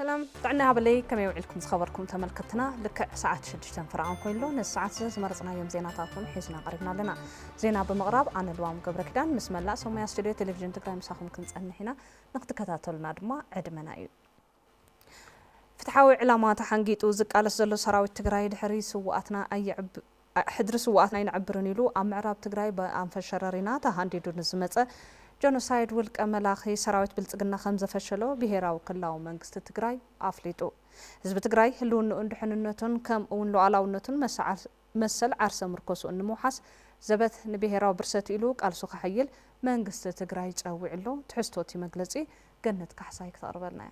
سلام طعنا هبلي كما يوعدكم خبركم تملكتنا لك ساعات 6 فرعون كله نص ساعات زمرصنا يوم زيناتاتكم حيزنا قربنا لنا زينا بمغرب انا الوام قبر كدان بسم الله سوميا ستوديو تلفزيون تكرا مساخم كنصنحنا نختكتاتلنا دما عدمنا እዩ فتحاوي علامات حنقيتو زقالس زلو سراويت تግራይ ድሕሪ ስዋኣትና ኣይዕብ حدر سواءاتنا ينعبرون يلو أم عرب تجري بأنفس شررنا تهاندي دون زمتة جنوسايد ولك أملاخي سراوت بلتقنا خمسة فشلو بهراو كلاو منقست تجري أفليتو حزب تجري هلون ندحننتون كم ونلو علاونتون مسل عرس مركز النموحس زبت نبهراو برست إلو قال سوق حيل منقست تجري تقوي له تحستوتي مجلسي جنت كحسايك تقربنا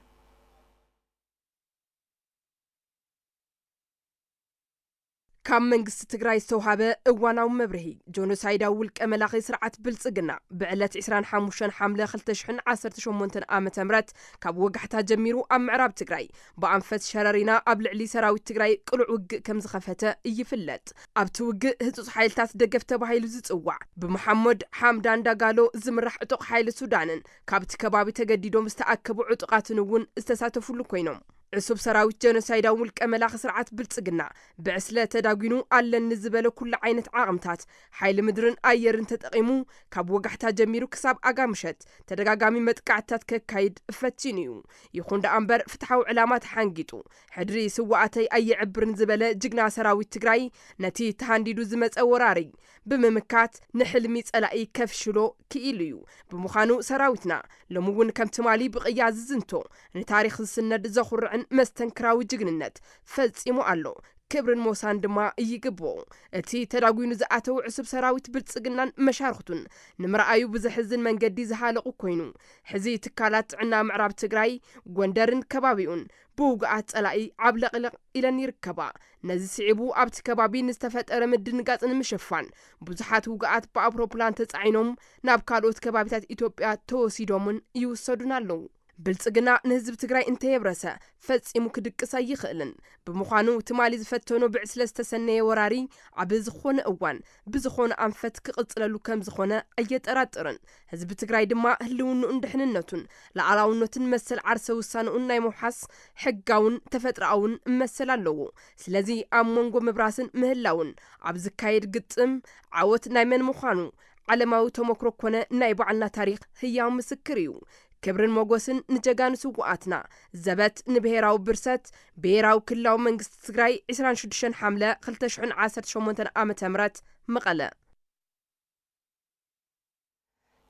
كم منقست تجري استوهبه اوانا مبرهي جونوسايدا ولك املاخي سرعه بلصقنا بعلت 25 حمله 2018 عام تمرت كاب وقحتا جميرو ام معراب تجري بانفس شررينا اب لعلي سراوي تجري قلع وق كم زخفته يفلت اب توق هصص حيلتات دغفته بحيل زصواع بمحمد حمدان داغالو زمرح عطق حيل السودان كابت كبابي تجديدو مستاكبو عطقاتن ون استساتفوا كوينوم عصب سراويت جنوسايدا ولك املاخ سرعه بلصقنا بعسله تداغينو علن نزبله كل عينت عقمتات حيل مدرن ايرن تطقيمو كاب وقحتا جميرو كساب اغامشت تدغاغامي متقعتات ككايد فتينيو يخون دانبر فتحوا علامات حنقيتو حدري سواعتي اي عبرن زبله جغنا سراويت تግራይ نتي تهانديدو زمص وراري بممكات نحلمي صلاي كفشلو كيليو بمخانو سراويتنا لمون كم تمالي بقياز زنتو نتاريخ السند زخر مستنكراوي جغننت فصيمو አሎ كبرن موسان دما يقبو اتي تداغينو زاتو عصب سراويت بلصقنان مشارختون نمرأيو بزحزن منقدي زحالقو كوينو حزي تكالات عنا معراب تግራይ ጎንደርን ከባቢኡን بوقعات صلاي عبلقلق الى نيركبا نزي سعبو ابت كبابي نستفطر مدنقاصن مشفان بزحات وقعات بابروبلان تصعينوم ناب كالوت كبابيታት ኢትዮጵያ ተወሲዶምን ይወሰዱናለው بلصقنا نهزب تግራይ انت يبرسا فصيمو كدقسا يخلن بمخانو تمالي زفتونو بعسلس تسنيه وراري عبز خونه اوان بزخونه انفت كقصللو كم زخونه ايطراطرن حزب تግራይ دما هلونو اندحننتون لعلاونتن مسل عرسه وسانو ناي محس حقاون تفطراون مسلالو سلازي امونغو مبراسن مهلاون عبز كايد قطم عوت ناي من مخانو علماو تمكرو كونه ناي بعلنا تاريخ هيا مسكريو كبرن موغوسن نجاغان سوقاتنا زبت نبهراو برست بيراو كلاو منقست تግራይ 26 حمله 2018 عام تمرت مقله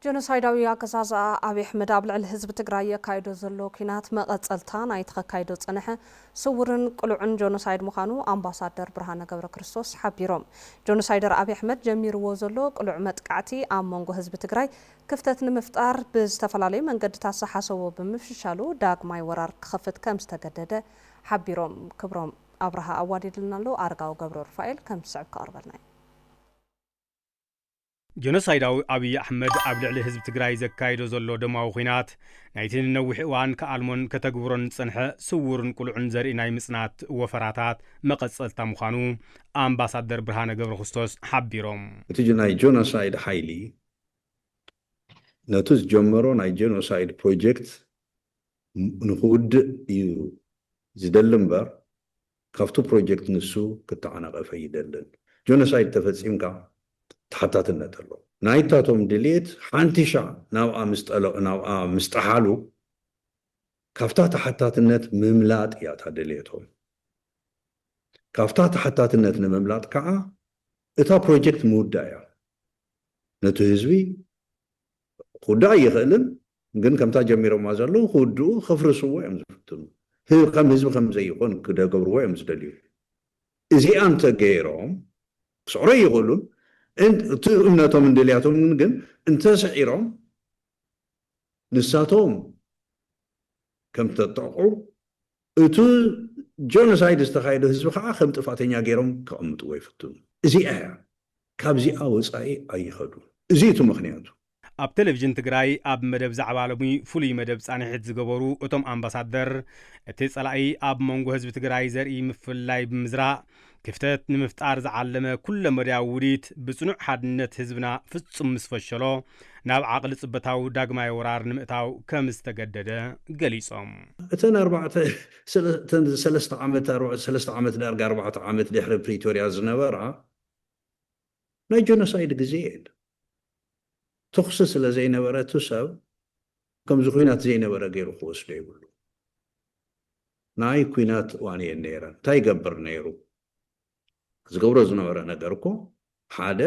جنوسايداوي አገዛዝ አብይ አሕመድ ኣብ ልዕሊ ህዝቢ ትግራይ ያካይዶ ዘሎ ኩናት መቐጸልታ ናይ ተኻይዶ ጽንሐ ስውርን ቁልዑን ጀኖሳይድ ምዃኑ ኣምባሳደር ብርሃነ ገብረ ክርስቶስ ሓቢሮም ጀኖሳይደር አብይ አሕመድ ጀሚርዎ ዘሎ ቁልዑ መጥቃዕቲ ኣብ መንጎ ህዝቢ ትግራይ ክፍተት ንምፍጣር ብዝተፈላለዩ መንገድታት ዝሓሰቦ ብምፍሻሉ ዳግማይ ወራር ክኸፍት ከም ዝተገደደ ሓቢሮም ክብሮም ኣብርሃ ኣዋዲድልናሎ ኣርጋው ገብረ ሩፋኤል ከም ዝስዕብ ከቕርበልና جنوسايداو أبي أحمد أبلع لحزب تግራይ زكايدو زلو دماو خينات نايتين نوح وان كألمون كتغورن صنحه سورن قلعن زري ناي مصنات وفراتات مقصلتا مخانو أمباسادر برهانه ገብረ ክርስቶስ حبيروم تيجي ناي جنوسايد حيلي نتوز جمرو ناي جنوسايد بروجكت نخود يو زدلمبر كافتو بروجكت نسو كتعنق فيدلن جنوسايد تفصيمكا تحتاتنا تلو نايتاتهم دليت حانتشا ناو مستحالو كافتات حتاتنت مملات ياتا دليتهم كافتات حتاتنت مملات كعا اتا بروجكت مودايا نتو هزبي خدا يخلن ግን ከምታ ጀሚሮም ማዘሉ ሁዱ خفرسوا يمزفتن هي كم هزب كم زي يكون كده قبروا يمزدليو اذا انت غيرهم صعري يقولون انت امناتهم من دلياتهم ግን انت سعيرهم نساتهم كم تطقوا اتو جنوسايد استخايد ህዝብ ከዓ ከም ጥፋተኛ ገይሮም ከቅምጡ ወይ ፍቱን እዚ አያ ካብዚ ኣውፃኢ ኣይኸዱ እዚ እቲ ምክንያቱ ኣብ ቴሌቪዥን ትግራይ ኣብ መደብ ዛዕባ ሎሚ ፍሉይ መደብ ጻንሒት ዝገበሩ እቶም ኣምባሳደር እቲ ጸላኢ ኣብ መንጎ ህዝቢ ትግራይ ዘርኢ ምፍላይ ብምዝራእ ክፍተት ንምፍጣር ዝዓለመ ኩለ መድያዊ ውዲት ብጽኑዕ ሓድነት ህዝብና ፍጹም ምስ ፈሸሎ ናብ ዓቕሊ ጽበታዊ ዳግማይ ወራር ንምእታው ከም ዝተገደደ ገሊጾም እተን 3 ዓመት ዳርጋ 4 ዓመት ድሕሪ ፕሪቶሪያ ዝነበራ ናይ ጆኖሳይድ ግዜ ትኽሲ ስለ ዘይነበረ እቲ ሰብ ከምዚ ኩናት ዘይነበረ ገይሩ ክወስዶ ይብሉ ናይ ኩናት እዋን እየን ነይረን እንታይ ይገብር ነይሩ ዝገብሮ ዝነበረ ነገር እኮ ሓደ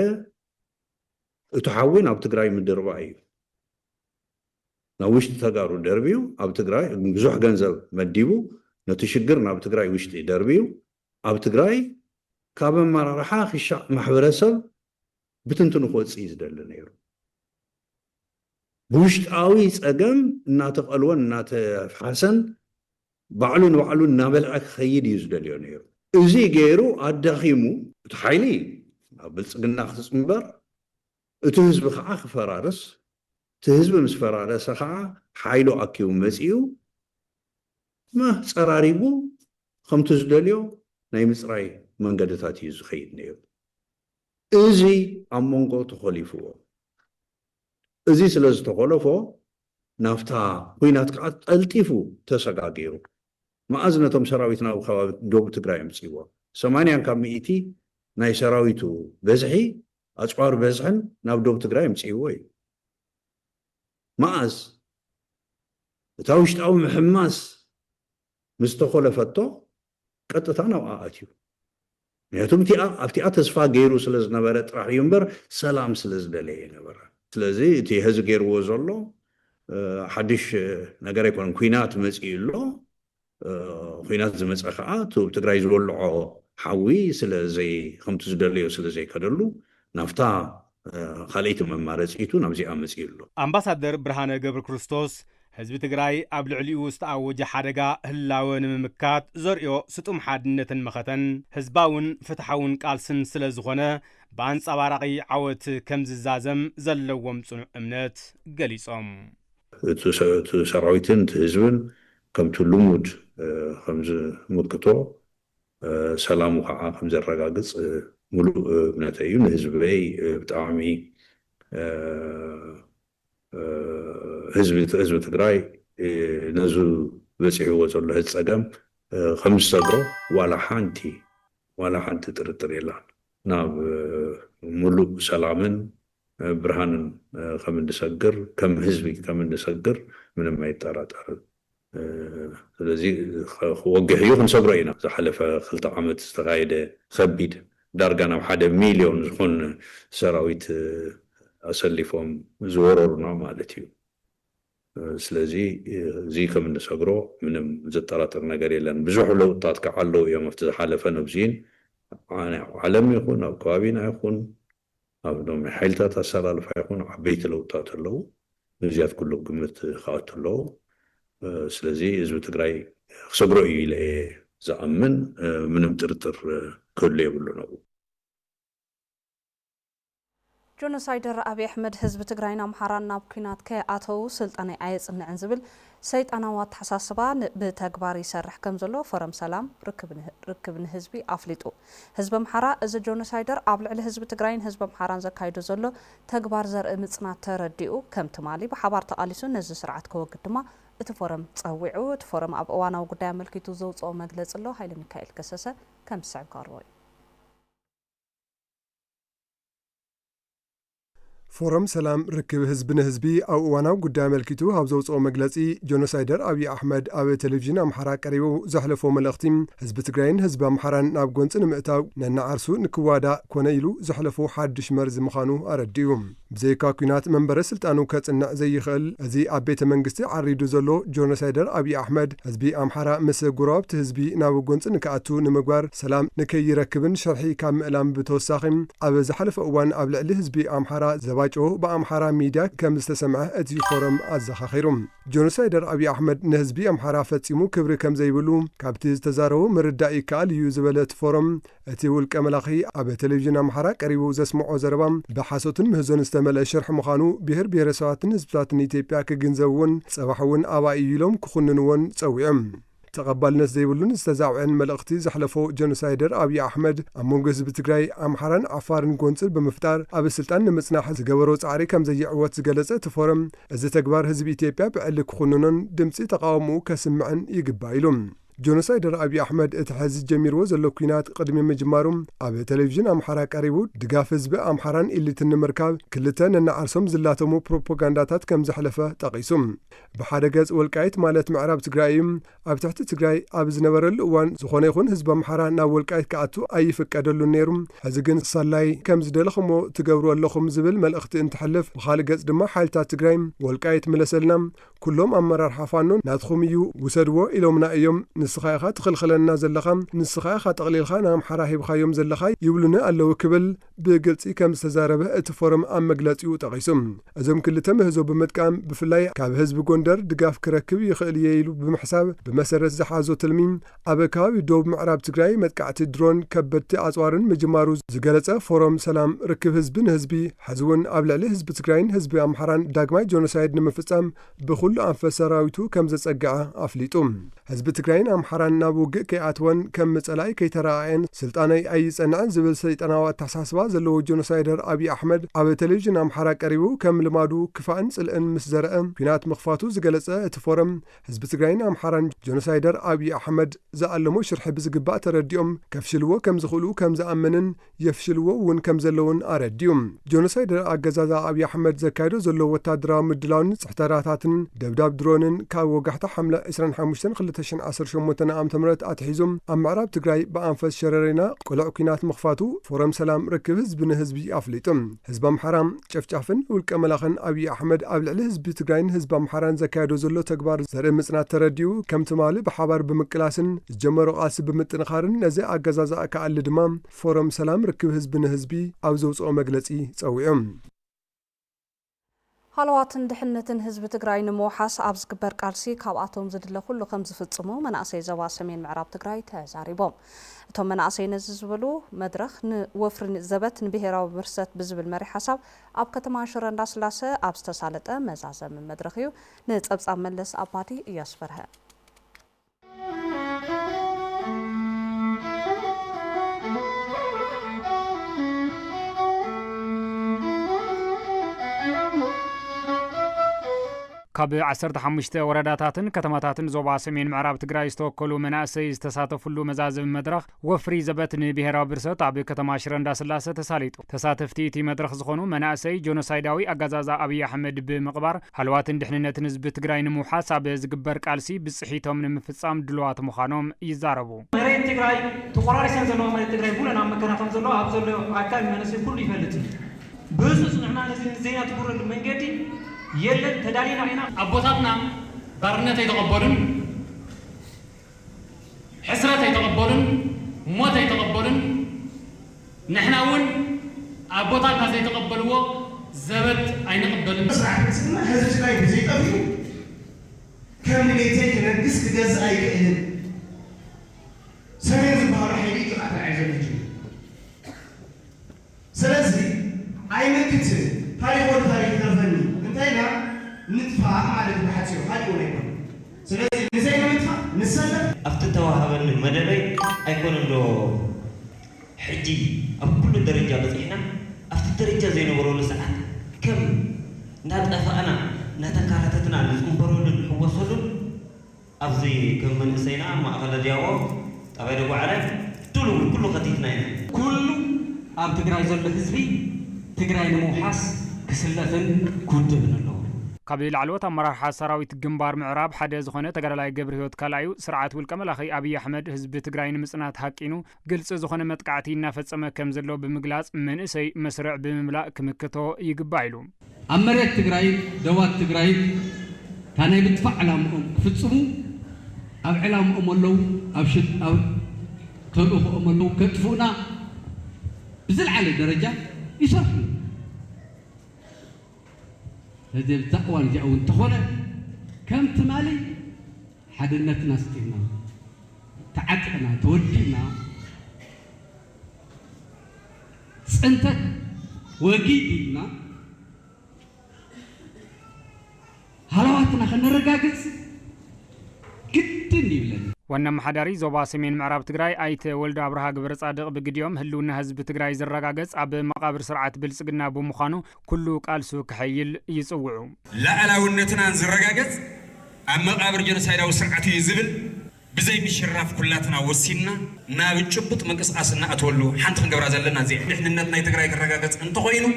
እቲ ሓዊ ናብ ትግራይ ምድርባ እዩ ናብ ውሽጢ ተጋሩ ደርቢዩ ኣብ ትግራይ ብዙሕ ገንዘብ መዲቡ ነቲ ሽግር ናብ ትግራይ ውሽጢ ደርቢዩ ኣብ ትግራይ ካብ ኣመራርሓ ክሻዕ ማሕበረሰብ ብትንትኑ ክወፅእ ዝደሊ ነይሩ ብውሽጣዊ ፀገም እናተቐልወን እናተፍሓሰን ባዕሉን እናበልዐ ክኸይድ እዩ ዝደልዮ ነይሩ እዚ ገይሩ ኣዳኺሙ እቲ ሓይሊ ኣብ ብልፅግና ክፅምበር እቲ ህዝቢ ከዓ ክፈራርስ እቲ ህዝቢ ምስ ፈራረሰ ከዓ ሓይሉ ኣኪቡ መፂኡ ፀራሪቡ ከምቲ ዝደልዮ ናይ ምፅራይ መንገድታት እዩ ዝኸይድ ነይሩ እዚ ኣብ መንጎ ተኸሊፍዎ እዚ ስለ ዝተኸለፎ ናፍታ ኩናት ከዓ ጠልጢፉ ተሰጋጊሩ መዓዝ ነቶም ሰራዊት ናብ ከባቢ ደቡብ ትግራይ ምፅይዎ 80 ካብ 100 ናይ ሰራዊቱ በዝሒ ኣፅዋር በዝሕን ናብ ደቡብ ትግራይ ምፅይዎ እዩ መዓዝ እታ ውሽጣዊ ምሕማስ ምስ ተኸለፈቶ ቀጥታ ናብ ኣትዩ ምክንያቱም ኣብቲኣ ተስፋ ገይሩ ስለ ዝነበረ ጥራሕ እዩ እምበር ሰላም ስለ ዝደለየ ነበረ ስለዚ እቲ ህዝቢ ገይርዎ ዘሎ ሓድሽ ነገር ኣይኮነን ኩናት መፅኡ ኣሎ ኩናት ዝመፀ ከዓ ትግራይ ዝበልዖ ሓዊ ስለዘይ ከምቲ ዝደለዮ ስለዘይከደሉ ናፍታ ካልአይቲ መማረፂቱ ናብዚኣ መፅኡ ኣሎ ኣምባሳደር ብርሃነ ገብረ ክርስቶስ ህዝቢ ትግራይ ኣብ ልዕሊኡ ዝተኣወጀ ሓደጋ ህላወ ንምምካት ዘርዮ ስጡም ሓድነትን መኸተን ህዝባውን ፍትሓውን ቃልስን ስለ ዝኾነ በኣንጸባራቒ ዓወት ከም ዝዛዘም ዘለዎም ጽኑዕ እምነት ገሊጾም እቲ ሰራዊትን እቲ ህዝብን ከምቲ ልሙድ ከም ዝምክቶ ሰላሙ ከዓ ከም ዘረጋግፅ ሙሉእ እምነት እዩ ንህዝበይ ብጣዕሚ ህዝቢ ትግራይ ነዙ በፂሕዎ ዘሎ ፀገም ከም ዝሰግሮ ዋላ ሓንቲ ጥርጥር የላን ናብ ሙሉእ ሰላምን ብርሃንን ከም እንሰግር ከም ህዝቢ ከም እንሰግር ምንም ኣይጠራጠርን ስለዚ ወግሕ እዩ ክንሰግሮ ኢና ዝሓለፈ 2 ዓመት ዝተካየደ ከቢድ ዳርጋ ናብ 1 ሚልዮን ዝኾን ሰራዊት ኣሰሊፎም ዝወረሩና ማለት እዩ ስለዚ እዚ ከም እንሰግሮ ምንም ዝጠራጠር ነገር የለን ብዙሕ ለውጥታት ከዓ ኣለዉ እዮም ኣብቲ ዝሓለፈ ነብዚን ዓለም ይኹን ኣብ ከባቢና ይኹን ኣብ ዶም ሓይልታት ኣሰላልፋ ይኹን ዓበይቲ ለውጥታት ኣለዉ እዚያት ኩሉ ግምት ከኣቱ ኣለዉ ስለዚ ህዝቢ ትግራይ ክሰግሮ እዩ ኢለ ዝኣምን ምንም ጥርጥር ክህሉ የብሉን ኣብኡ ጆኖሳይደር ኣብይ ኣሕመድ ህዝቢ ትግራይና ኣምሓራን ናብ ኩናት ከኣተው ስልጣነይ ኣየፅንዕን ዝብል ሰይጣናዊ ኣተሓሳስባ ብተግባር ይሰርሕ ከም ዘሎ ፎረም ሰላም ርክብ ንህዝቢ ኣፍሊጡ ህዝቢ ኣምሓራ እዚ ጆኖሳይደር ኣብ ልዕሊ ህዝቢ ትግራይን ህዝቢ ኣምሓራን ዘካይዶ ዘሎ ተግባር ዘርኢ ምጽናት ተረዲኡ ከም ትማሊ ብሓባር ተቃሊሱ ነዚ ስርዓት ከወግድ ድማ እቲ ፎረም ፀዊዑ እቲ ፎረም ኣብ እዋናዊ ጉዳይ ኣመልኪቱ ዘውፅኦ መግለፂ ኣሎ ሃይለ ሚካኤል ከሰሰ ከም ዝስዕብ ቀርቦ እዩ ፎረም ሰላም ርክብ ህዝቢ ንህዝቢ ኣብ እዋናዊ ጉዳይ ኣመልኪቱ ኣብ ዘውፅኦ መግለፂ ጆኖሳይደር ኣብይ ኣሕመድ ኣብ ቴሌቭዥን ኣምሓራ ቀሪቡ ዘሕለፎ መልእኽቲ ህዝቢ ትግራይን ህዝቢ ኣምሓራን ናብ ጎንፂ ንምእታው ነናዓርሱ ንክዋዳእ ኮነ ኢሉ ዘሕለፎ ሓድሽ መርዚ ምዃኑ ኣረዲዩ ብዘይካ ኩናት መንበረ ስልጣኑ ከጽንዕ ዘይኽእል እዚ ኣብ ቤተ መንግስቲ ዓሪዱ ዘሎ ጆኖሳይደር ኣብይ ኣሕመድ ህዝቢ ኣምሓራ ምስ ጉራብቲ ህዝቢ ናብ ጎንፂ ንክኣቱ ንምግባር ሰላም ንከይረክብን ሸርሒ ካብ ምእላም ብተወሳኺ ኣብ ዝሓለፈ እዋን ኣብ ልዕሊ ህዝቢ ኣምሓራ መባጮ በአምሓራ ሚዲያ ከም ዝተሰምዐ እቲ ፎረም ኣዘኻኺሩም ጆኖሳይደር ኣብይ ኣሕመድ ንህዝቢ ኣምሓራ ፈጺሙ ክብሪ ከም ዘይብሉ ካብቲ ዝተዛረቡ ምርዳእ ይከኣል እዩ ዝበለ እቲ ፎረም እቲ ውልቀ መላኺ ኣብ ቴሌቭዥን ኣምሓራ ቀሪቡ ዘስምዖ ዘረባ ብሓሶትን ምህዞን ዝተመልአ ሽርሒ ምዃኑ ብሔር ብሔረሰባትን ህዝብታትን ኢትዮጵያ ክግንዘብዎን ፀባሕ እውን ኣባይ እዩ ኢሎም ክኹንንዎን ፀዊዖም ተቐባልነት ዘይብሉን ዝተዛውዐን መልእኽቲ ዘሕለፎ ጆኖሳይደር ኣብይ ኣሕመድ ኣብ መንጎ ህዝቢ ትግራይ ኣምሓራን ዓፋርን ጎንፅል ብምፍጣር ኣብ ስልጣን ንምጽናሕ ዝገበሮ ጻዕሪ ከም ዘየዕወት ዝገለጸ እቲ ፎረም እዚ ተግባር ህዝቢ ኢትዮጵያ ብዕሊ ክኹንኖን ድምፂ ተቃውምኡ ከስምዕን ይግባእ ኢሉ ጆኖሳይደር ኣብይ ኣሕመድ እቲ ሕዚ ጀሚርዎ ዘሎ ኩናት ቅድሚ ምጅማሩ ኣብ ቴሌቭዥን ኣምሓራ ቀሪቡ ድጋፍ ህዝቢ ኣምሓራን ኢሊትን ንምርካብ ክልተ ነናዓርሶም ዝላተሙ ፕሮፓጋንዳታት ከም ዘሕለፈ ጠቒሱ ብሓደ ገጽ ወልቃይት ማለት ምዕራብ ትግራይ እዩ ኣብ ትሕቲ ትግራይ ኣብ ዝነበረሉ እዋን ዝኾነ ይኹን ህዝቢ ኣምሓራ ናብ ወልቃይት ክኣቱ ኣይፍቀደሉን ነይሩ ሕዚ ግን ሰላይ ከም ዝደለኹሞ ትገብሩ ኣለኹም ዝብል መልእኽቲ እንትሕልፍ ብኻልእ ገጽ ድማ ሓይልታት ትግራይ ወልቃይት ምለሰልና ኩሎም ኣመራርሓ ፋኖ ናትኹም እዩ ውሰድዎ ኢሎምና እዮም ንስኻ ኢኻ ትኽልኽለና ዘለኻ ንስኻ ኢኻ ጠቕሊልኻ ንኣምሓራ ሂብኻዮም ዘለኻ ይብሉኒ ኣለዉ ክብል ብግልፂ ከም ዝተዛረበ እቲ ፎረም ኣብ መግለፂኡ ጠቒሱ እዞም ክልተ ምህዞ ብምጥቃም ብፍላይ ካብ ህዝቢ ጎንደር ድጋፍ ክረክብ ይኽእል እየ ኢሉ ብምሕሳብ ብመሰረት ዝሓዞ ትልሚ ኣብ ከባቢ ደቡብ ምዕራብ ትግራይ መጥቃዕቲ ድሮን ከበድቲ ኣፅዋርን ምጅማሩ ዝገለጸ ፎረም ሰላም ርክብ ህዝቢ ንህዝቢ ሕዚ እውን ኣብ ልዕሊ ህዝቢ ትግራይን ህዝቢ ኣምሓራን ዳግማይ ጆኖሳይድ ንምፍጻም ብኹሉ ኣንፈት ሰራዊቱ ከም ዘጸግዐ ኣፍሊጡ ህዝቢ ትግራይን ኣምሓራን ናብ ውግእ ከይኣትወን ከም ምጸላኢ ከይተረኣየን ስልጣነይ ኣይጸንዕን ዝብል ሰይጣናዊ ኣተሓሳስባ ዘለዎ ጆኖሳይደር ኣብይ ኣሕመድ ኣብ ቴሌቭዥን ኣምሓራ ቀሪቡ ከም ልማዱ ክፋእን ጽልእን ምስ ዘርአ ኩናት ምኽፋቱ ዝገለጸ እቲ ፎረም ህዝቢ ትግራይን ኣምሓራን ጆኖሳይደር ኣብይ ኣሕመድ ዝኣለሞ ሽርሒ ብዝግባእ ተረዲኦም ከፍሽልዎ ከም ዝኽእሉ ከም ዝኣመንን የፍሽልዎ እውን ከም ዘለውን ኣረዲዩ ጆኖሳይደር ኣገዛዛ ኣብይ ኣሕመድ ዘካይዶ ዘሎ ወታደራዊ ምድላውን ጽሕተራታትን ደብዳብ ድሮንን ካብ ወጋሕታ ሓምለ 25 2018 ዓ.ም ኣትሒዞም ኣብ ምዕራብ ትግራይ ብኣንፈት ሸረሪና ቆልዕ ኩናት ምኽፋቱ ፎረም ሰላም ርክብ ህዝቢ ንህዝቢ ኣፍሊጡ ህዝቢ ኣምሓራ ጨፍጫፍን ውልቀ መላኽን ኣብይ ኣሕመድ ኣብ ልዕሊ ህዝቢ ትግራይን ህዝቢ ኣምሓራን ዘካየዶ ዘሎ ተግባር ዘርኢ ምጽናት ተረዲዩ ከም ትማሊ ብሓባር ብምቅላስን ዝጀመሮ ቃልሲ ብምጥንኻርን ነዚ ኣገዛዛ ከኣሊ ድማ ፎረም ሰላም ርክብ ህዝቢ ንህዝቢ ኣብ ዘውፅኦ መግለጺ ፀዊዖም ሃለዋትን ድሕነትን ህዝቢ ትግራይ ንምውሓስ ኣብ ዝግበር ቃልሲ ካብኣቶም ዝድለ ኩሉ ከም ዝፍጽሙ መናእሰይ ዞባ ሰሜን ምዕራብ ትግራይ ተዛሪቦም እቶም መናእሰይ ነዚ ዝበሉ መድረኽ ንወፍሪ ዘበት ንብሔራዊ ምርሰት ብዝብል መሪ ሓሳብ ኣብ ከተማ ሽረ እንዳስላሴ ኣብ ዝተሳለጠ መዛዘሚ መድረኽ እዩ ንጸብጻብ መለስ ኣባዲ እያስፈርሀ ካብ 15 ወረዳታትን ከተማታትን ዞባ ሰሜን ምዕራብ ትግራይ ዝተወከሉ መናእሰይ ዝተሳተፍሉ መዛዘቢ መድረኽ ወፍሪ ዘበት ንብሔራዊ ብርሰት ኣብ ከተማ ሽረ እንዳስላሴ ተሳሊጡ ተሳተፍቲ እቲ መድረኽ ዝኾኑ መናእሰይ ጆኖሳይዳዊ ኣገዛዛ ኣብይ ኣሕመድ ብምቕባር ሃለዋትን ድሕንነትን ህዝቢ ትግራይ ንምውሓስ ኣብ ዝግበር ቃልሲ ብጽሒቶም ንምፍጻም ድልዋት ምዃኖም ይዛረቡ መሬት ትግራይ ተቆራሪሰን ዘለዎ መሬት ትግራይ ኩለን ኣብ መከናኸን ዘሎ ኣብ ዘሎ ኣካል መናእሰይ ኩሉ ይፈልጥ ብህፁፅ ንሕና ነዚ ዜና ትጉረሉ መንገዲ የለን ተዳሊና ኢና ኣቦታትና ባርነት ኣይተቐበሉን ሕስረት ኣይተቐበሉን ሞት ኣይተቐበሉን ንሕና እውን ኣቦታትና ዘይተቐበልዎ ዘበት ኣይንቕበልን ስርዓትና ህዝቢ ትግራይ ብዘይጠፍዩ ከም ንቤተይ ክነግስ ክገዝእ ኣይክእልን ሰሜን ዝበሃሉ ሓይሊ ይቃጣዕ ዘሎ ስለዚ ኣይምክትን ታሪክ ታሪክ ተርፈኒ እንታይና ንጥፋ ማለት በሓፂሩ ካልእ እውን ኣይኮነ ስለዚ ንዘይና ንጥፋ ንሰለፍ ኣብቲ ተዋሃበኒ መደበይ ኣይኮነን ዶ ሕጂ ኣብ ኩሉ ደረጃ በፂሕና ኣብቲ ደረጃ ዘይነበረሉ ሰዓት ከም እንዳጠፋእና እናተንካረተትና ንፅንበረሉን ንሕወሰሉን ኣብዚ ከም መንእሰይና ማእኸለ ዲያቦ ጣብያ ደጓዓላይ ድሉ ኩሉ ኸቲትና ኢና ኩሉ ኣብ ትግራይ ዘሎ ህዝቢ ትግራይ ንምውሓስ ክስለፍን ክውድብን ኣለዎ ካብ ላዕለዎት ኣመራርሓ ሰራዊት ግንባር ምዕራብ ሓደ ዝኾነ ተጋዳላይ ገብረ ህይወት ካልኣዩ ስርዓት ውልቀ መላኺ ኣብይ ኣሕመድ ህዝቢ ትግራይ ንምጽናት ሓቂኑ ግልጽ ዝኾነ መጥቃዕቲ እናፈጸመ ከም ዘሎ ብምግላጽ መንእሰይ መስርዕ ብምምላእ ክምክቶ ይግባእ ኢሉ ኣብ መሬት ትግራይ ደዋት ትግራይ ታናይ ብጥፋዕ ዕላምኦም ክፍጽሙ ኣብ ዕላምኦም ኣለዉ ኣብ ተልእኾኦም ኣለዉ ከጥፉኡና ብዝለዓለ ደረጃ ይሰርሑ هذه التقوى جاء وانتخنا كم تمالي حدنتنا ستينا تعتقنا تودينا أنت وجيدنا هلواتنا خلنا نرجعكس كتني بلن ዋና መሓዳሪ ዞባ ሰሜን ምዕራብ ትግራይ ኣይተ ወልደ አብርሃ ግብረ ጻድቅ በግዲዮም ህልውና ህዝብ ትግራይ ዝረጋገጽ ኣብ መቃብር ስርዓት ብልጽግና ብምዃኑ ኩሉ ቃልሱ ክሐይል ይጽውዑ ላዕላውነትና ዝረጋገጽ ኣብ መቃብር ጀኖሳይዳዊ ስርዓት ይዝብል ብዘይ ምሽራፍ ኩላትና ወሲና ናብ ጭቡጥ መንቀሳቀስና አትወሉ ሓንቲ ክንገብራ ዘለና እዚ ድሕንነት ናይ ትግራይ ክረጋገጽ እንተኮይኑ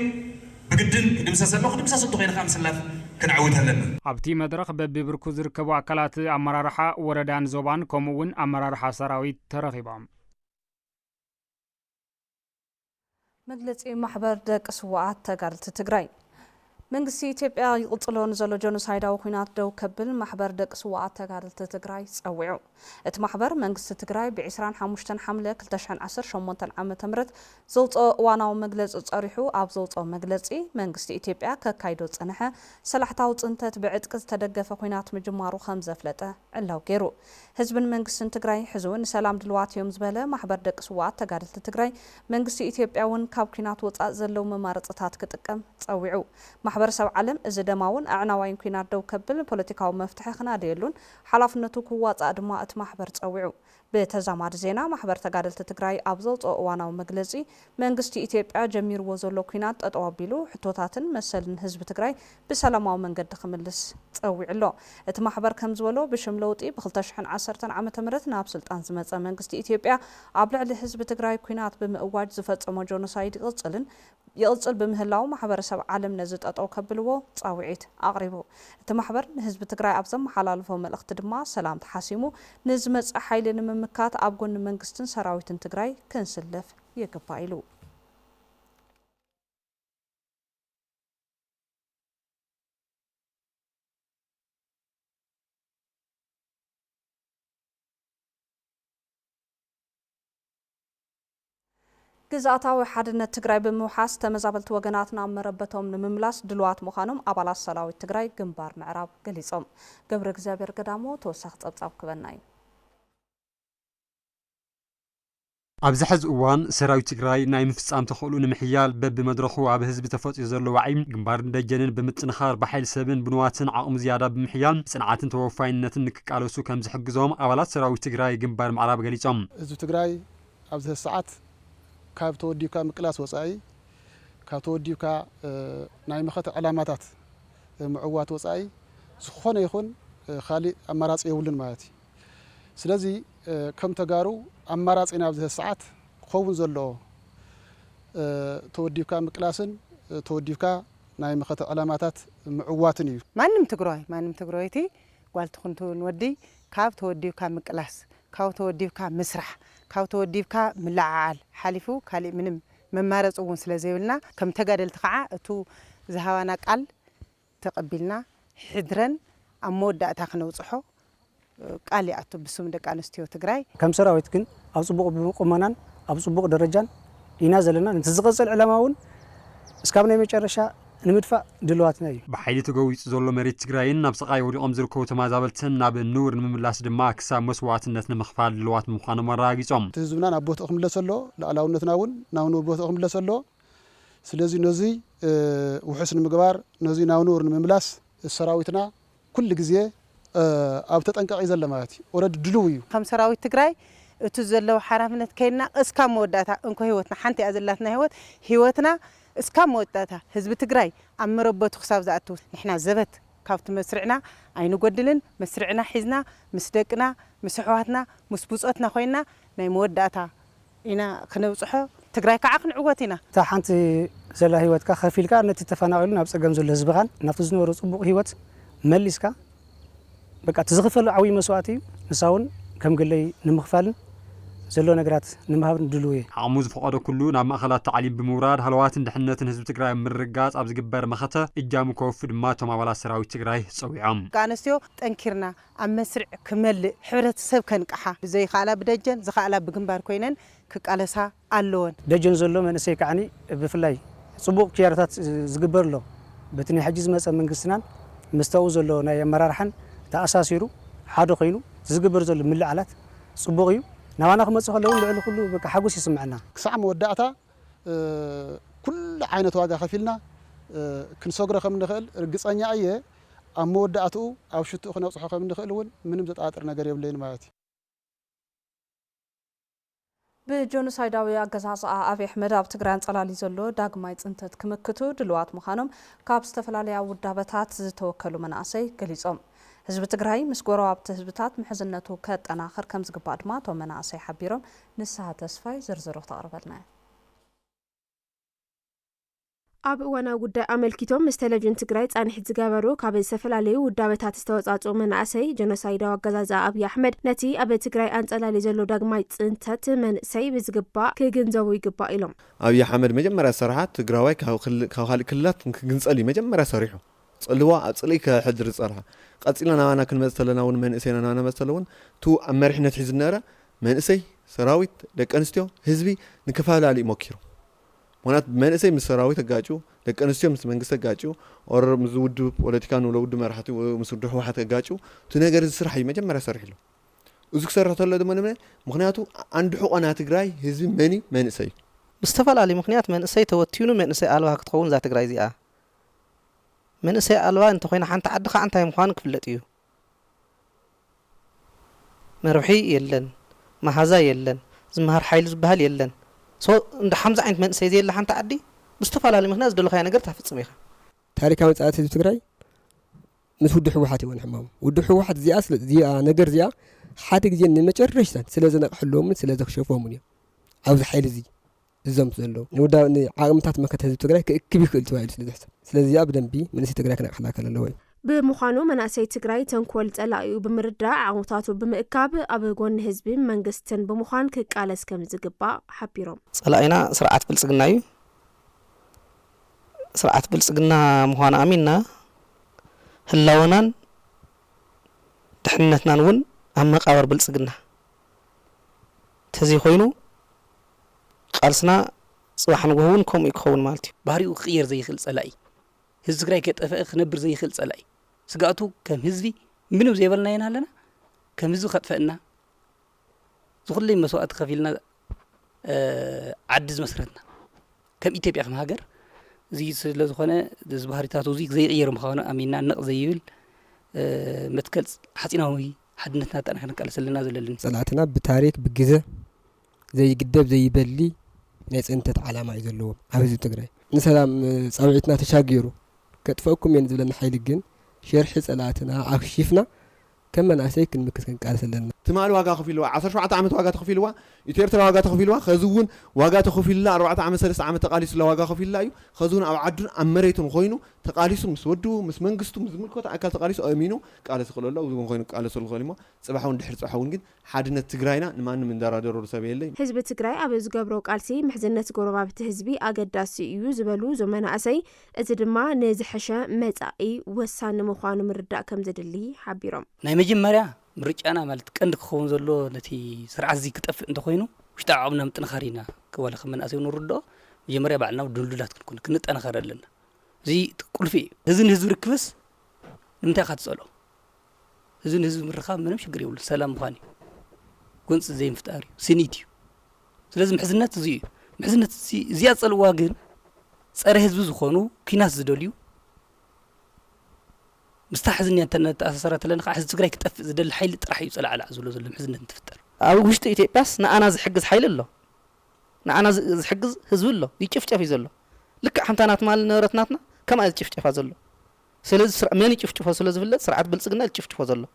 بقدن دمساسلو خدمساسو تغير خمس لاف كنعود هلنا عبتي مدرخ ببركو زركبو أكلات أمرارحة وردان زوبان كومون أمرارحة سراويت ترخيبام مجلس محبر دك سوات تقارلت تقراي منقسي إثيوبيا يقتلون زلو جنوسايد أو خينات دو كبل محبر دك سوات تقارلت تقراي سويعو ات محبر منقس تقراي بعسران حموشتن حملة كلتشان عصر شمونتن عام تمرت زلط وانا ومجلس أريحو أب زلط مجلسي منقسي إثيوبيا كايدو صنحة سلاحتاو صنتت بعد كز تدقف خينات مجمارو خمسة فلته علاو كيرو حزب منقس تقراي حزون سلام دلوات يوم زبالة محبر دك سوات تقارلت تقراي منقسي إثيوبيا ون كاب خينات وطأ زلو ممارطات كتقم سويعو محبر سب علم إذا دماون أعناوين كينات دو كبل بوليتيكاو مفتوح خنا ديلون حلفنتو كوات أدماء محبر تسويعو بتزامر زينا محبر تقارلت تقراي أبزلت وانا ومجلسي منقستي إثيوبيا جمير وزلو كينات أتوابيلو حتوتاتن مثلا حزب تقراي بسلاماو منقد خملس تسويع له ات محبر كمزولو بشملوطي بخلتشحن عصرتن عام تمرت ناب سلطان زمصا منقستي إثيوبيا أبلع لحزب تقراي كينات بمأواج زفصمو جنوسايد يقصل بمهلاو محبر سب عالم نزت أو كبلو تصاوعيت أقربو التمحبر حزب تقراي أبزم حلالفو ملقت دما سلام تحاسيمو نزمت حيلن ممكات أبغون منقستن سراويتن تقراي كنسلف يقبايلو ግዛታዊ ሓድነት ትግራይ ብምውሓስ ተመዛበልቲ ወገናትና መረበቶም ንምምላስ ድልዋት ምዃኖም ኣባላት ሰራዊት ትግራይ ግንባር ምዕራብ ገሊጾም ገብረ እግዚአብሔር ገዳሞ ተወሳኺ ጸብጻብ ክበና እዩ ኣብዚ ሕዚ እዋን ሰራዊት ትግራይ ናይ ምፍጻም ተኽእሉ ንምሕያል በብመድረኹ ኣብ ህዝቢ ተፈፂኡ ዘሎ ዋዒ ግንባር ደጀንን ብምጥንኻር ብሓይል ሰብን ብንዋትን ዓቕሙ ዝያዳ ብምሕያል ጽንዓትን ተወፋይነትን ንክቃለሱ ከም ዝሕግዞም ኣባላት ሰራዊት ትግራይ ግንባር ምዕራብ ገሊጾም ህዝቢ ትግራይ ኣብዚ ሰዓት ካብ ተወዲብካ ምቅላስ ወጻኢ ካብ ተወዲብካ ናይ መኸተ ዕላማታት ምዕዋት ወጻኢ ዝኾነ ይኹን ካሊእ ኣማራጺ የብሉን ማለት እዩ ስለዚ ከም ተጋሩ ኣማራጺና ኣብዚ ሰዓት ክኸውን ዘለዎ ተወዲብካ ምቅላስን ተወዲብካ ናይ መኸተ ዕላማታት ምዕዋትን እዩ ማንም ትግራይቲ ጓልቲ ኩንቱን ወዲ ካብ ተወዲብካ ምቅላስ ካብ ተወዲብካ ምስራሕ ካብ ተወዲብካ ምልዓዓል ሓሊፉ ካሊእ ምንም መማረጽ እውን ስለ ዘይብልና ከም ተጋደልቲ ከዓ እቱ ዝሃባና ቃል ተቀቢልና ሕድረን ኣብ መወዳእታ ክነውጽሖ ቃል ይኣቱ ብስም ደቂ ኣንስትዮ ትግራይ ከም ሰራዊት ግን ኣብ ጽቡቕ ቁመናን ኣብ ጽቡቕ ደረጃን ኢና ዘለና ነቲ ዝቕጽል ዕላማ እውን እስካብ ናይ መጨረሻ ንምድፋእ ድልዋትና እዩ ብሓይሊ ተገዊጹ ዘሎ መሬት ትግራይን ናብ ስቓይ ወዲቖም ዝርከቡ ተመዛበልትን ናብ ንውር ንምምላስ ድማ ክሳብ መስዋዕትነት ንምኽፋል ድልዋት ምዃኖም ኣረጋጊጾም እቲ ህዝብና ናብ ቦትኡ ክምለስ ኣሎ ላዕላውነትና እውን ናብ ንውር ቦትኡ ክምለስ ኣሎ ስለዚ ነዚ ውሑስ ንምግባር ነዚ ናብ ንውር ንምምላስ ሰራዊትና ኩሉ ግዜ ኣብ ተጠንቀቕ እዩ ዘሎ ማለት እዩ ወረድ ድልው እዩ ከም ሰራዊት ትግራይ እቲ ዘለዎ ሓላፍነት ከይድና እስካብ መወዳእታ እንኳ ህይወትና ሓንቲ እያ ዘላትና ህይወትና እስካብ መወዳእታ ህዝቢ ትግራይ ኣብ መረበቱ ክሳብ ዝኣቱ ንሕና ዘበት ካብቲ መስርዕና ኣይንጎድልን መስርዕና ሒዝና ምስ ደቅና ምስ ኣሕዋትና ምስ ብጾትና ኮይና ናይ መወዳእታ ኢና ክነብጽሖ ትግራይ ከዓ ክንዕወት ኢና እታ ሓንቲ ዘላ ህይወትካ ከፊልካ ነቲ ተፈናቒሉ ናብ ፀገም ዘሎ ህዝብኻን ናብቲ ዝነበሮ ጽቡቕ ህይወት መሊስካ በቃ ትዝኽፈሉ ዓብዪ መስዋዕት እዩ ንሳውን ከም ገለይ ንምኽፋልን ዘሎ ነገራት ንምሃብን ድልው እዩ ዓቕሙ ዝፈቐዶ ኩሉ ናብ ማእኸላት ተዓሊም ብምውራድ ሃለዋትን ድሕነትን ህዝቢ ትግራይ ምርጋጽ ኣብ ዝግበር መኸተ እጃሙ ከወፊ ድማ እቶም ኣባላት ሰራዊት ትግራይ ፀዊዖም ደቂ ኣንስትዮ ጠንኪርና ኣብ መስርዕ ክመልእ ሕብረተሰብ ከንቅሓ ብዘይከኣላ ብደጀን ዝኸኣላ ብግንባር ኮይነን ክቃለሳ ኣለወን ደጀን ዘሎ መንእሰይ ከዓኒ ብፍላይ ጽቡቕ ክያረታት ዝግበር ኣሎ بتني حجز مسا منقسنا مستوز له ناي مرارحن تأساسيرو حادو خينو زقبر زل من العلات صبغيو نوانا خمس خلون لعلو كله بك حاجوس يسمعنا كسع مودعتا كل عينة واقع خفيلنا كنسوغرا خم نخل رجصانيا أيه أمودعتو أو شتو خنا وصحة خم نخلون من بدأت آترنا قريب لين مايتي بجونوسايداوي أجازة أبي أحمد أب تجران صلالي زلوا داغمايت أنت كمكتو دلوات مخانم كاب استفلالي عود دابتات توكلوا من أسي كليزهم حزب تجراي مسكورو أب تحزبتات محزنته كات أنا آخر كم زقباد ما تو من أسي حبيرهم نسها تسفاي زرزرو تقربنا ኣብ እዋናዊ ጉዳይ ኣመልኪቶም ምስ ቴሌቪዥን ትግራይ ጻንሒት ዝገበሩ ካብ ዝተፈላለዩ ውዳበታት ዝተወጻጹ መናእሰይ ጀኖሳይዳዊ ኣገዛዛ ኣብይ ኣሕመድ ነቲ ኣብ ትግራይ ኣንጸላሊ ዘሎ ዳግማይ ጽንተት መንእሰይ ብዝግባእ ክግንዘቡ ይግባእ ኢሎም ኣብይ ኣሕመድ መጀመርያ ሰራሓት ትግራዋይ ካብ ካልእ ክልላት ክግንጸል መጀመርያ ሰሪሑ ጽልዋ ኣብ ጽልይ ከሕድር ጸርሓ ቀጺልና ናባና ክንመጽ ተለና እውን መንእሰይና ናባና መጽ ተለውን ቱ ኣብ መሪሕነት ሒዙ ዝነበረ መንእሰይ ሰራዊት ደቂ ኣንስትዮ ህዝቢ ንከፈላለዩ ሞኪሩ ونات من اسم السراوي تجاجو لكن أنستيو مس منجس تجاجو أو مزود بوليتيكان ولا ود مرحتي ومسود واحد تجاجو تناجر السرحي ما جمع سرحي له وزك سرحت الله دمنا منه مخنياته عند حق أنا تجراي هزم مني من اسي مستفعل على مخنيات من اسي توتيونه من اسي ألوه كتقون ذات تجراي زي من اسي ألوه أنت خوينا حنت عد خا أنت يمخانك فلتيو مربحي يلن ما هذا يلن زمهر حيل زبهل يلن سو عند حمزة عند من سيدي اللي حنت عدي مستفعل على مخناس دول خيانة قرتها في السميخة تاريخ عمل ساعات تجراي مش ودح واحد وين حمام ودح واحد زي أصل زي نجر زي حاتك زي إن متجرش سن سلازنا حلوهم من سلازك شوفهم مني عاوز حيل زي الزمت زلو ودا إن عامتات ما كانت تجراي كبير كل توائل سلازة سلازي أبدا بي من سي تجراي كنا أخلاق اللوي بمخانو مناسي تجراي تنقول تلاقيو بمردع عوتاتو بمئكاب أبغون حزب منجستن بمخان كقالس كم زقبا حبيرهم صلاينا سرعات بلسقنايو سرعات بلسقنا مخانا أمينا هلاونان دحنتنا نون أما قاور بلسقنا تزي خوينو قالسنا صباح نقول كم يكون مالتي باريو خير زي خلص ألاقي هز تجراي كتفق نبر زي خلص ألاقي سقاطو كم هزبي منو زي بلنا ينالنا كم هزو خطفنا زخل لي مسوات خفيلنا عدز مسرتنا كم إتبع كم هاجر زي لزخنا زبهرتاتو زي غير مخانا أمينا نق زيول متكل حسينا هوي حدنتنا تأنا كلا سلنا زللن صلاتنا بتاريخ بجزء زي قدام زي بلي ناس أنت علامة يزلوا عاوز تجري نسلام صوعتنا تشاجروا كتفوقكم ينزلن حيل الجن شرح صلاتنا عشيفنا كم ناسيك المكسكن قال سلنا تمال واقع خفيلوا 17 عام واقع خفيلوا يتيرت واقع خفيلوا خزون واقع خفيلا 4 عام 3 عام تقاليس لا واقع خفيلا خزون او عدن امريتون خوينو تقاليسو مسودو مس منغستو مزملكوت اكل تقاليسو امينو قال سخلوا وزون خوينو قال سخلوا صباحون دحر صحون ግን ሓድነት ትግራይና ንማን ምንደራደሩ ሰብ የለይ ህዝብ ትግራይ ኣብ ዝገብሮ ቃልሲ ምሕዝነት ጎረባብቲ ህዝቢ ኣገዳሲ እዩ ዝበሉ ዘመናእሰይ እዚ ድማ ነዝሐሸ መጻኢ ወሳኒ ምዃኑ ምርዳእ ከም ዘድሊ ሓቢሮም ናይ መጀመርያ ምርጫና ማለት ቀንዲ ክኸውን ዘሎ ነቲ ስርዓት እዚ ክጠፍእ እንተኮይኑ ውሽጣ ዓቕምና ምጥንኻሪና ከወለ ከመናእሰይ ንርድኦ መጀመርያ ባዕልና ድልዱላት ክንኩን ክንጠናኸር ኣለና እዚ ቁልፊ ህዝን ህዝብ ርክብስ ንምንታይ ካትጸሎ ህዝን ህዝብ ምርኻብ ምንም ችግር የብሉ ሰላም ምዃን ጎንጽ ዘይ ምፍጣሪ ስኒት እዩ ስለዚ ምሕዝነት እዚ እዩ ምሕዝነት እዚያ ጸልዋ ግን ጸረ ህዝቢ ዝኾኑ ኪናት ዝደልዩ مستحزن يتأثرت لنا حزب تجري كتف زدل حيل طرح يصل على عزله زل محزن تفتر او وشت ايتيبياس انا زحجز حيل الله انا زحجز حزب الله يچفچف يزلو لك حنتانات مال نورتناتنا كما يچفچف زلو سلازي من يچفچف سلازي فلت سرعت بلصقنا يچفچف زلو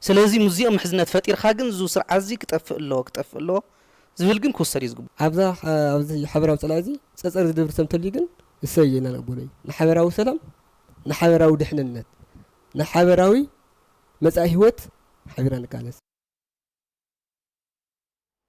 سلازي موزيم محزنات فطير خاغن زو سرعت زي كتف الله زبل ግን ኮሰር ይዝጉ ኣብዛ ሓበራው ጸላዚ ጸጸር ዝድብር ሰምተልይ ግን እሰየና ነብولي ንሓበራው ሰላም نحبراوي دحننت نحبراوي مزاي هوت حبران قالس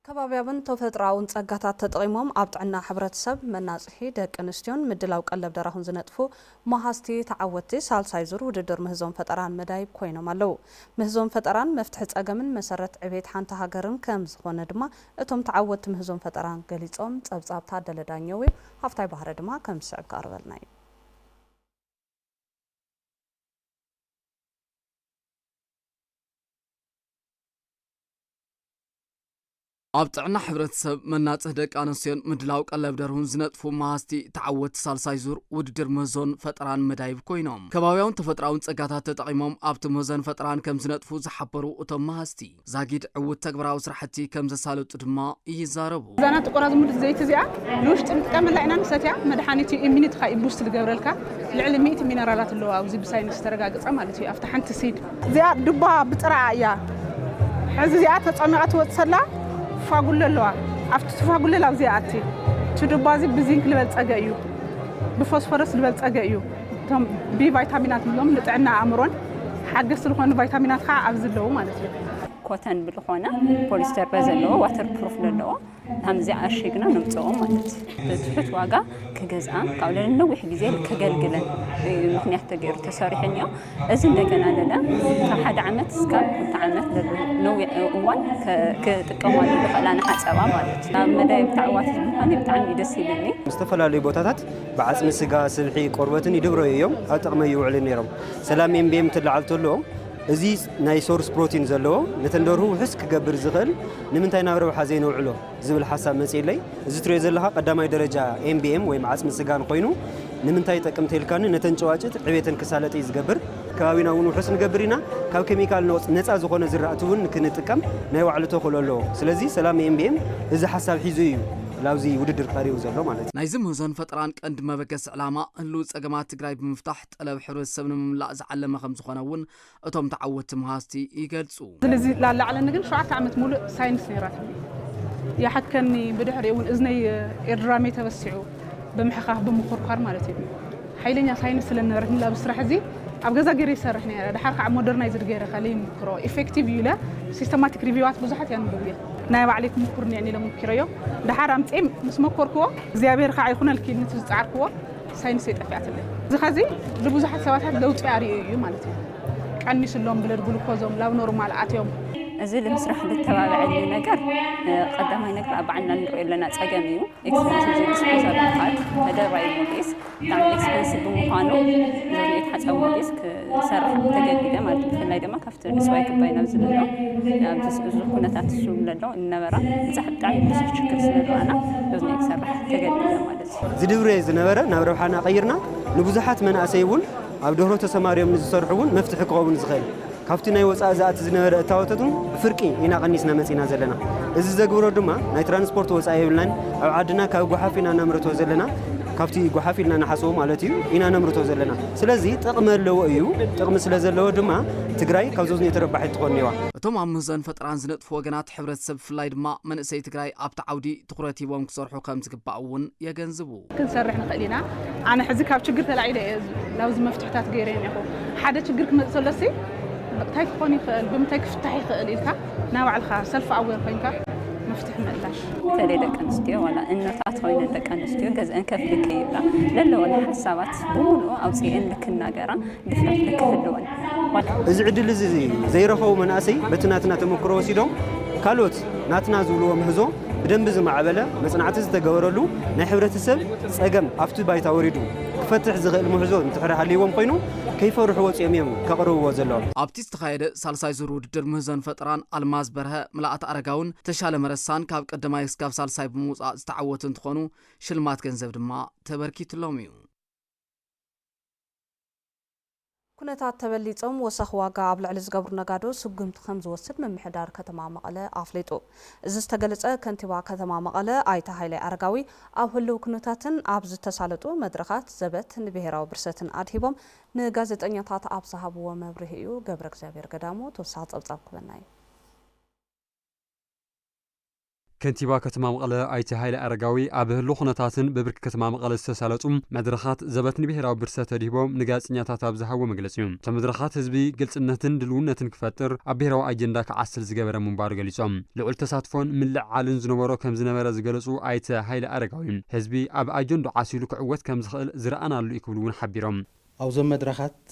ከባቢያውን ተፈጥራውን ጸጋታት ተጠቂሞም ኣብ ጥዕና ሕብረተሰብ መናጽሂ ደቂ ኣንስትዮን ምድላው ቀለብ ደራሁን ዝነጥፉ መሃስቲ ተዓወቲ ሳልሳይ ዙር ውድድር ምህዞም ፈጠራን መዳይ ኮይኖም ኣለው ምህዞም ፈጠራን መፍትሒ ጸገምን መሰረት ዕቤት ሓንቲ ሃገርን ከም ዝኾነ ድማ እቶም ተዓወቲ ምህዞም ፈጠራን ገሊጾም ጸብጻብ ታደለ ዳኘው ሃፍታይ ባህረ ድማ ከም ስዕብ ቀርበልና أبطعنا حبرت سب من ناتهدك أنسيون مدلاو قلب درهون زنت فو ماستي تعود سالساي زور وددر مزون فتران مدايب كوينوم كباويون تفتراون تسقاتات تقيموم أبت مزون فتران كم زنت فو زحبرو أتم ماستي زاقيد عود تقبراو سرحتي كم زسالو تدما يزاربو زانات قراز مد زيت زيا لوشت كامل لعنا نساتيا مدحانيتي إمينيت خا إبوست الجبرلكا لعلم 100 مينرالات اللي واو زي بساينس ترقاقص مالتي أفتحن تسيد زيا دبا بطرع يا حز زيا تطمقت وتصلا فاقول له فاقول له زياتي تدبازي بزنك لبلصقه እዩ بفوسفورس لبلصقه እዩ ቶም بي فيتامينات منهم لطعنا امرون حاجه ስለሆነ ቪታሚናት ካ ኣብዝለው ማለት እዩ ኮተን ብልኾነ ፖሊስተር በዘለው ዋተር ፕሩፍ ለለው همزي عشيقنا نمتقوم مالت بتفت واقع كجزء قالوا لنا وح جزيل كجلجلا ممكن يحتاجوا تساريحنيا إذن ده كان لنا كحد عمت سكاب تعمت لنوع أول كتكمل لنا حتى مالت مدى بتعوات أنا بتعمل دسيلني مستفلا لي بوتات بعزم السجا سلحي قربتني دبروا يوم أتقم يوعلن يرم سلامين بيم تلعلت له أزيز ناي سورس بروتين زلوا نتندره حس كجبر زغل نمنتاي نابرو حزين وعلو زبل حساب مسيلي زتري زلها قدامي درجة MBM ويم عزم السجان قينو نمنتاي تقم تلكان نتنجواجت عبيتن كسالتي يزجبر كابينا ونو حسن جبرينا كاب كيميكال نوت نتاع زخون زرعتون كنتكم ناي وعلته خلولو سلازي سلام MBM إذا حساب حيزيو لاوزي وددر قاريو زلو مالتي نايزم هزن فتران قند ما بكس علامة اللوز أجماعة تجري بمفتاح طلب حروس سبن مملأ زعلم خمس خناون أتوم تعود مهاستي يجلسوا زلزي لا على النقل شو عملت مول ساينس نيراتهم يا حد كني بدحر يون إذني إرامي تبسعوا بمحقه بمخرقار مالتي حيلنا ساينس لنا رحنا لا بسرح زي أبغى زاجر يسرحني هذا حرق مودرنايزر غير خليه مكرو إفكتيف يلا سيستماتيك ريفيوات بزحت يعني بقولي نايم عليكم مكرني يعني لما كريو ده حرام تيم مش مكركوا زيابير خا يكون الكلمة تزعركوا ساينس يتفعت له زخازي لبزحت سوات هاد لو تعري مالتي كأني سلهم بالجلوكوزوم لا نورمال عتيهم أزيل مسرح للتوابع اللي نقر قدامي نقرأ بعنا نروي لنا تجميو إكسبنسيف زي سبيشال بخات هذا رأي موديس تعمل إكسبنسيف بمقانو زي يتحس أو موديس كسر تجديده ما تخلي ده ما كفت سواء كبينا بزلنا بس زخونة تحسون لنا النبرة زحب تعمل بس شكل سنة أنا لازم يكسر تجديده مالس زدوري زنبرة نبرة حنا غيرنا نبزحات من أسيبون أو دهرو تسماريهم نزرعون مفتح قوم زغير كافتنا يوصل زات زنبرة تاوتتون فرقي هنا قنيسنا مسينا زلنا إذا زجورو دما ناي ترانسبورت وصايب لنا أو عدنا كوجحافينا نمرتو زلنا كافتي جحافينا نحسو مالتيو هنا نمرتو زلنا سلازي تقم اللو أيو تقم سلاز اللو دما تجري كوزوزني تربحت تقنيوا توم عمزان فتران زنت فوجنات حبرت سب فلايد ما من سي تجري أبتع عودي تقرأتي وام كسرحو خمس كباون يجنزبو كن سرحنا قلينا أنا حزك هاب شجرت العيدة لازم مفتوحات غيرين يا أخو حدا شجرك مسلسي تايك خوني خال بمتايك فتحي خاليلك نوع الخاص سلف أول خينك مفتح مقداش تري لك أنستيو ولا إنه تعطوين لك أنستيو جزء كف لك يبلا للو ولا حسابات بولو أو سين لك الناجرة دفعت لك اللون إذا عدل زي رخو من أسي بتناتنا تمكرو سيدهم كالوت ناتنا زولو مهزو بدن بزم عبلة مصنعات تجورلو نحبرة السب سجم أفتو بايت أوريدو فتح زغل مهزو نتحرح عليهم قينو كيف روحوا يميم كقروا وزلون أبتيس تخيل سالساي زرود در مهزن فتران الماس برها ملاقات أرجاون تشال مرسان كاب قدما يسكاب سالساي بموس استعوت تخونو شلمات كنزب دما تبركي تلوميو ኩነታት ተበሊጾም ወሰኽ ዋጋ ኣብ ልዕሊ ዝገብሩ ነጋዶ ስጉምቲ ከም ዝወስድ ምምሕዳር ከተማ መቐለ ኣፍሊጡ እዚ ዝተገለጸ ከንቲባ ከተማ መቐለ ኣይተ ሃይለ ኣረጋዊ ኣብ ህልው ኩነታትን ኣብ ዝተሳለጡ መድረኻት ዘበት ንብሔራዊ ብርሰትን ኣድሂቦም ንጋዜጠኛታት ኣብ ዝሃብዎ መብርሂ እዩ ገብረ እግዚአብሔር ገዳሙ ተወሳኺ ጸብጻብ ክበና እዩ كنتيبا كتما مقالة أيتي هايلة أرقاوي أبهلو خناتاتن ببرك كتما مقالة استسالتهم مدرخات زبتني بهراو برسات تدهبهم نقاس نياتات أبزها ومقلسيهم تمدرخات هزبي قلت إنهتن دلونتن كفتر أبهراو أجنداك عسل زقابرا مبارق لسهم لعول تساتفون من لعالن زنوبارو كم زنوبارا زقلسو أيتي هايلة أرقاوي هزبي أب أجندو عاسيلو كعوات كم زخل زرقانا اللو يكبلون حبيرهم أو زم مدرخات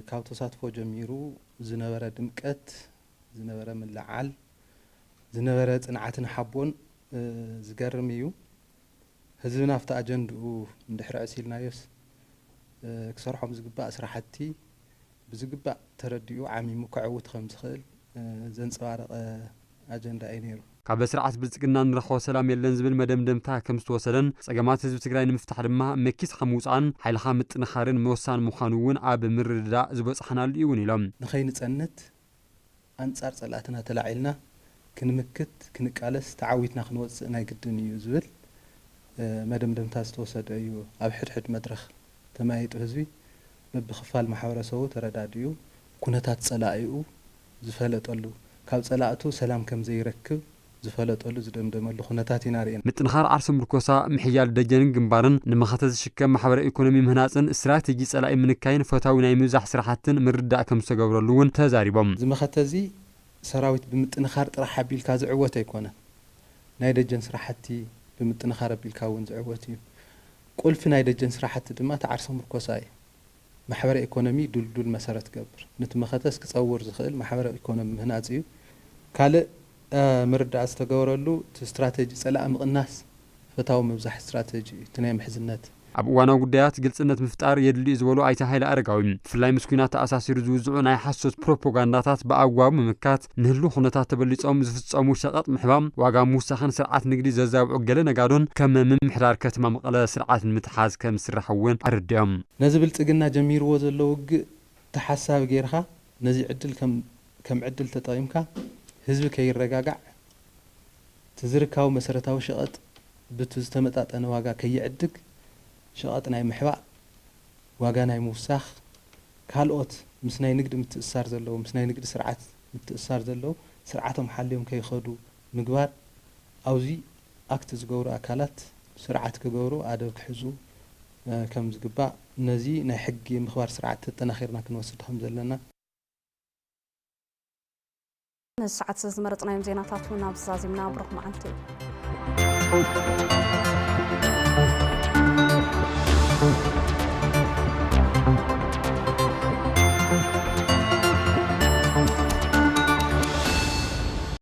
كاو تساتفو جميرو زنوبارا دمكت زنوبارا من لعال زنبرت نعتنا حبون زجرميو هزبنا في أجندو ندحر عسيلنا يس كسرحهم زجباء أسرحتي بزجباء ترديو عمي مكعوت خمس خل زنصار أجندة أينيرو ካብ ስርዓት ብልጽግና ንረኽቦ ሰላም የለን ዝብል መደምደምታ ከም ዝተወሰደን ጸገማት ህዝቢ ትግራይ ንምፍታሕ ድማ መኪስ ከምውፃን ሓይልኻ ምጥንኻርን ምወሳን ምዃኑ እውን ኣብ ምርድዳእ ዝበጽሕናሉ እውን ኢሎም ንኸይንጸንት አንጻር ጸላእትና ተላዒልና ክንምክት ክንቃለስ ተዓዊትና ክንወጽእ ናይ ግድን እዩ ዝብል መደምደምታ ዝተወሰደ እዩ ኣብ ሕድሕድ መድረኽ ተማይጡ ህዝቢ በብኽፋል ማሕበረሰቡ ተረዳድዩ ኩነታት ጸላኢኡ ዝፈለጠሉ ካብ ጸላእቱ ሰላም ከም ዘይረክብ ዝፈለጠሉ ዝደምደመሉ ኩነታት ኢና ርኢና ምጥንኻር ዓርሶ ምርኮሳ ምሕያል ደጀንን ግንባርን ንመኸተ ዝሽከም ማሕበራዊ ኢኮኖሚ ምህናፅን ስትራቴጂ ጸላኢ ምንካይን ፈታዊ ናይ ምብዛሕ ስራሕትን ምርዳእ ከም ዝተገብረሉ እውን ተዛሪቦም ዝመኸተ እዚ ሰራዊት ብምጥንኻር ጥራሕ ኣቢልካ ዝዕወት ኣይኮነን ናይ ደጀን ስራሕቲ ብምጥንኻር ኣቢልካ እውን ዝዕወት እዩ ቁልፊ ናይ ደጀን ስራሕቲ ድማ ተዓርሶ ምርኮሳ እዩ ማሕበራዊ ኢኮኖሚ ዱልዱል መሰረት ገብር ነቲ መኸተስ ክጸውር ዝኽእል ማሕበራዊ ኢኮኖሚ ምህናፅ እዩ ካልእ ምርዳእ ዝተገበረሉ ስትራቴጂ ጸላእ ምቕናስ ፈታዊ ምብዛሕ ስትራቴጂ እቲ ናይ ምሕዝነት ኣብ እዋናዊ ጉዳያት ግልጽነት ምፍጣር የድልዩ ዝበሉ ኣይተ ሃይለ ኣረጋዊ ብፍላይ ምስ ኩናት ተኣሳሲሩ ዝውዝዑ ናይ ሓሶት ፕሮፓጋንዳታት ብኣግባቡ ምምካት ንህሉ ኩነታት ተበሊጾም ዝፍጸሙ ሸቐጥ ምሕባም ዋጋ ምውሳኽን ስርዓት ንግዲ ዘዛብዑ ገለ ነጋዶን ከም ምምሕዳር ከተማ መቐለ ስርዓት ንምትሓዝ ከም ዝስራሕ እውን ኣረድዮም ነዚ ብልጽግና ጀሚርዎ ዘሎ ውግእ ተሓሳቢ ጌርኻ ነዚ ዕድል ከም ዕድል ተጠቒምካ ህዝቢ ከይረጋጋዕ ትዝርካው መሰረታዊ ሸቐጥ ብቲ ዝተመጣጠነ ዋጋ ከይዕድግ ሸቐጥ ናይ ምሕባእ ዋጋ ናይ ምውሳኽ ካልኦት ምስ ናይ ንግዲ ምትእስሳር ዘለዎ ምስ ናይ ንግዲ ስርዓት ምትእስሳር ዘለዎ ስርዓቶም ሓልዮም ከይኸዱ ምግባር ኣብዚ ኣክት ዝገብሩ ኣካላት ስርዓት ክገብሩ ኣደብ ክሕዙ ከም ዝግባእ ነዚ ናይ ሕጊ ምኽባር ስርዓት ተጠናኺርና ክንወስድ ከም ዘለና ንሰዓት ዝመረጽናዮም ዜናታት እውን ኣብዛዚምና ብሩኽ መዓልቲ